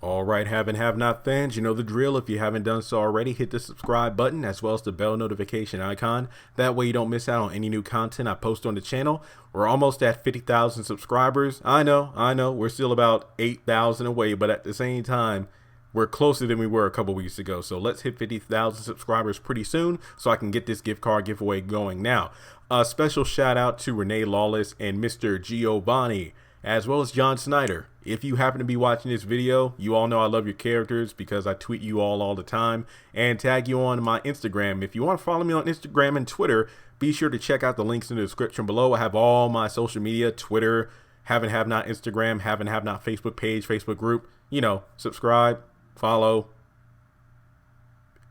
All right, have and have not fans, you know the drill. If you haven't done so already, hit the subscribe button as well as the bell notification icon. That way you don't miss out on any new content I post on the channel. We're almost at 50,000 subscribers. I know, we're still about 8,000 away, but at the same time, we're closer than we were a couple weeks ago. So let's hit 50,000 subscribers pretty soon so I can get this gift card giveaway going. Now, a special shout out to Renee Lawless and Mr. Giovanni, as well as John Snyder. If you happen to be watching this video, you all know I love your characters because I tweet you all the time and tag you on my Instagram. If you want to follow me on Instagram and Twitter, be sure to check out the links in the description below. I have all my social media, Twitter, Have and Have Not Instagram, Have and Have Not Facebook page, Facebook group. You know, subscribe, follow,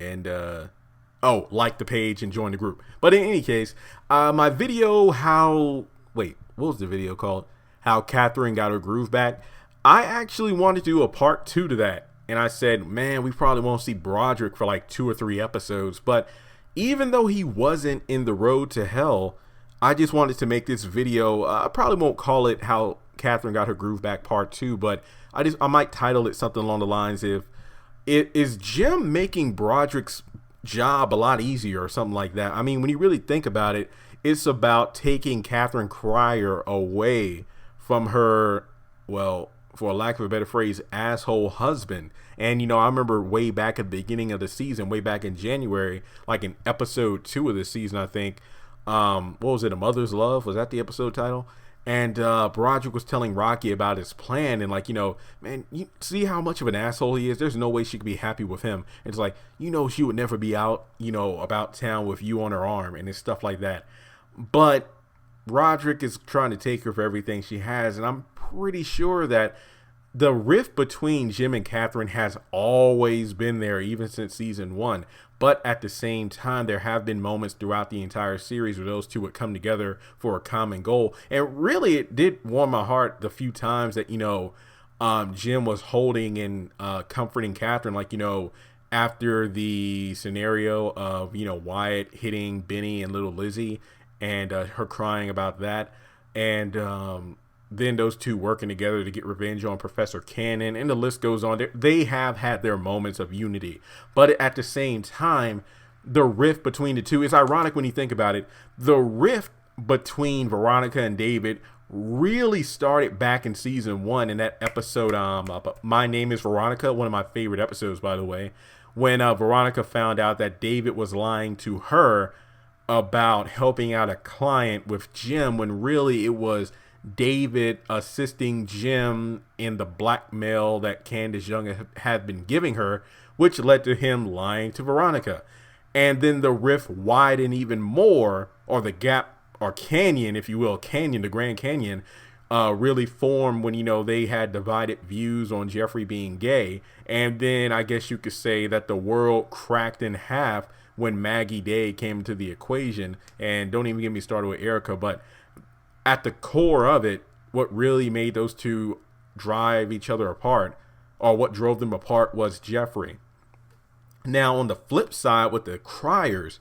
and like the page and join the group. But in any case, my video, what was the video called? How Katheryn got her groove back. I actually wanted to do a part 2 to that. And I said, man, we probably won't see Broderick for like 2 or 3 episodes. But even though he wasn't in the road to hell, I just wanted to make this video. I probably won't call it How Katheryn Got Her Groove Back part 2, but I might title it something along the lines of, is Jim making Broderick's job a lot easier or something like that? I mean, when you really think about it, it's about taking Katheryn Cryer away from her, well, for lack of a better phrase, asshole husband. And, you know, I remember way back at the beginning of the season, way back in January, like in episode 2 of the season, I think, what was it, A Mother's Love? Was that the episode title? And Broderick was telling Rocky about his plan and like, you know, man, you see how much of an asshole he is? There's no way she could be happy with him. It's like, you know, she would never be out, you know, about town with you on her arm and it's stuff like that. But Broderick is trying to take her for everything she has, and I'm pretty sure that the rift between Jim and Katheryn has always been there, even since season 1. But at the same time, there have been moments throughout the entire series where those two would come together for a common goal. And really, it did warm my heart the few times that, you know, Jim was holding and comforting Katheryn, like, you know, after the scenario of, you know, Wyatt hitting Benny and little Lizzie, and her crying about that, and then those two working together to get revenge on Professor Cannon, and the list goes on. They have had their moments of unity, but at the same time, the rift between the two is ironic when you think about it. The rift between Veronica and David really started back in season 1 in that episode, My Name is Veronica, one of my favorite episodes, by the way, when Veronica found out that David was lying to her about helping out a client with Jim, when really it was David assisting Jim in the blackmail that Candace Young had been giving her, which led to him lying to Veronica. And then the rift widened even more, or the gap, or canyon, if you will, the Grand Canyon, really formed when, you know, they had divided views on Jeffrey being gay. And then I guess you could say that the world cracked in half when Maggie Day came into the equation. And don't even get me started with Erica, but at the core of it, what really made those two drive each other apart, or what drove them apart, was Jeffrey. Now, on the flip side with the Cryers,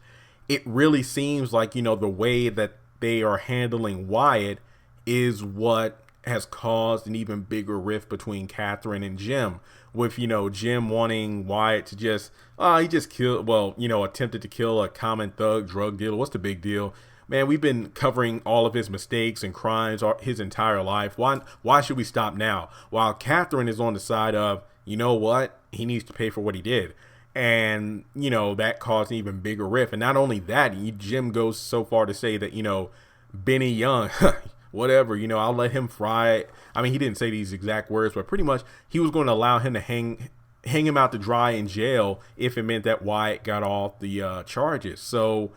it really seems like, you know, the way that they are handling Wyatt is what has caused an even bigger rift between Katheryn and Jim, with, you know, Jim wanting Wyatt to just, he just killed, well, you know, attempted to kill a common thug drug dealer. What's the big deal? Man, we've been covering all of his mistakes and crimes his entire life. Why should we stop now? While Katheryn is on the side of, you know what, he needs to pay for what he did. And, you know, that caused an even bigger rift. And not only that, Jim goes so far to say that, you know, Benny Young, whatever, you know, I'll let him fry it. I mean, he didn't say these exact words, but pretty much he was going to allow him to hang him out to dry in jail if it meant that Wyatt got off the charges. So,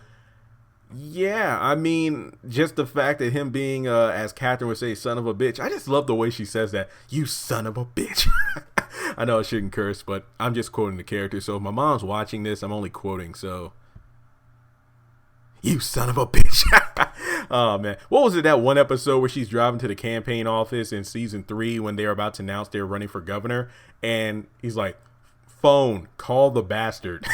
yeah, I mean, just the fact that him being, as Katheryn would say, son of a bitch. I just love the way she says that. You son of a bitch. I know I shouldn't curse, but I'm just quoting the character. So if my mom's watching this, I'm only quoting. So, you son of a bitch. Oh, man. What was it, that one episode where she's driving to the campaign office in season 3 when they're about to announce they're running for governor? And he's like, phone, call the bastard.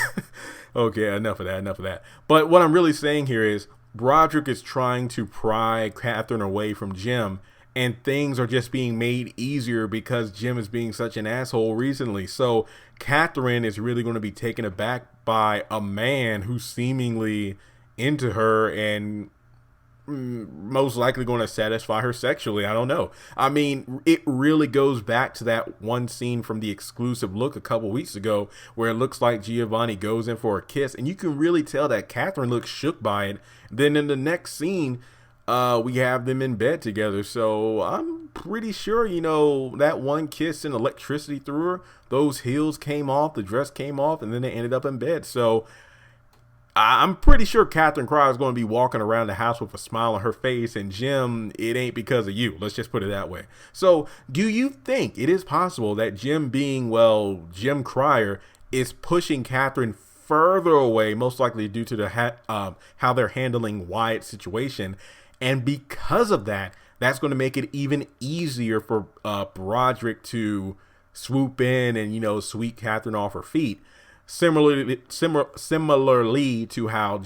Okay, enough of that. But what I'm really saying here is Broderick is trying to pry Katheryn away from Jim, and things are just being made easier because Jim is being such an asshole recently. So Katheryn is really going to be taken aback by a man who's seemingly into her and most likely going to satisfy her sexually. I don't know. I mean, it really goes back to that one scene from the exclusive look a couple weeks ago where it looks like Giovanni goes in for a kiss, and you can really tell that Katheryn looks shook by it. Then in the next scene, we have them in bed together. So I'm pretty sure, you know, that one kiss and electricity through her, those heels came off, the dress came off, and then they ended up in bed. So I'm pretty sure Katheryn Cry is going to be walking around the house with a smile on her face, and Jim, it ain't because of you. Let's just put it that way. So do you think it is possible that Jim being, well, Jim Cryer is pushing Katheryn further away, most likely due to the how they're handling Wyatt's situation, and because of that, that's going to make it even easier for Broderick to swoop in and, you know, sweep Katheryn off her feet? Similarly to how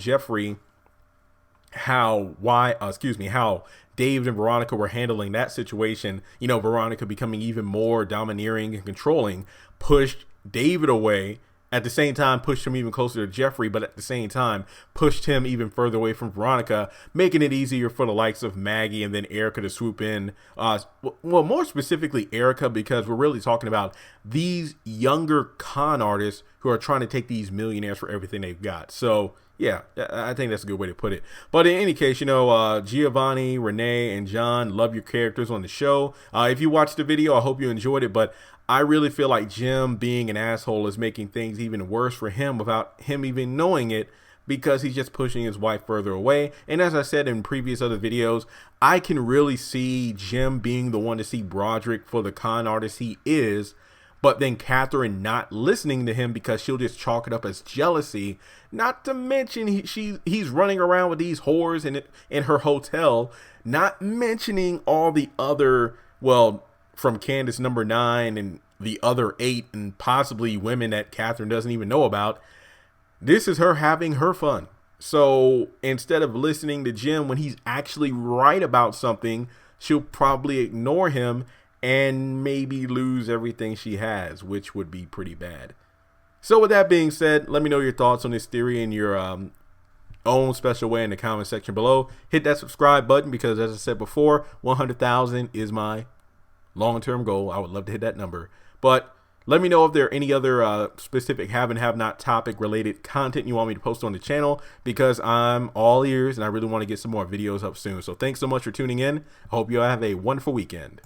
how Dave and Veronica were handling that situation, you know, Veronica becoming even more domineering and controlling, pushed David away, at the same time pushed him even closer to Jeffrey, but at the same time pushed him even further away from Veronica, making it easier for the likes of Maggie and then Erica to swoop in. Well, more specifically Erica, because we're really talking about these younger con artists who are trying to take these millionaires for everything they've got. So yeah, I think that's a good way to put it. But in any case, you know, Giovanni, Renee, and John, love your characters on the show. If you watched the video, I hope you enjoyed it. But I really feel like Jim being an asshole is making things even worse for him without him even knowing it, because he's just pushing his wife further away. And as I said in previous other videos, I can really see Jim being the one to see Broderick for the con artist he is, but then Katheryn not listening to him because she'll just chalk it up as jealousy. Not to mention he's running around with these whores in her hotel, not mentioning all the other, well, from Candace number 9 and the other 8 and possibly women that Katheryn doesn't even know about. This is her having her fun. So instead of listening to Jim when he's actually right about something, she'll probably ignore him and maybe lose everything she has, which would be pretty bad. So with that being said, let me know your thoughts on this theory in your own special way in the comment section below. Hit that subscribe button because, as I said before, 100,000 is my long-term goal. I would love to hit that number. But let me know if there are any other specific have and have not topic related content you want me to post on the channel, because I'm all ears and I really want to get some more videos up soon. So thanks so much for tuning in. I hope you all have a wonderful weekend.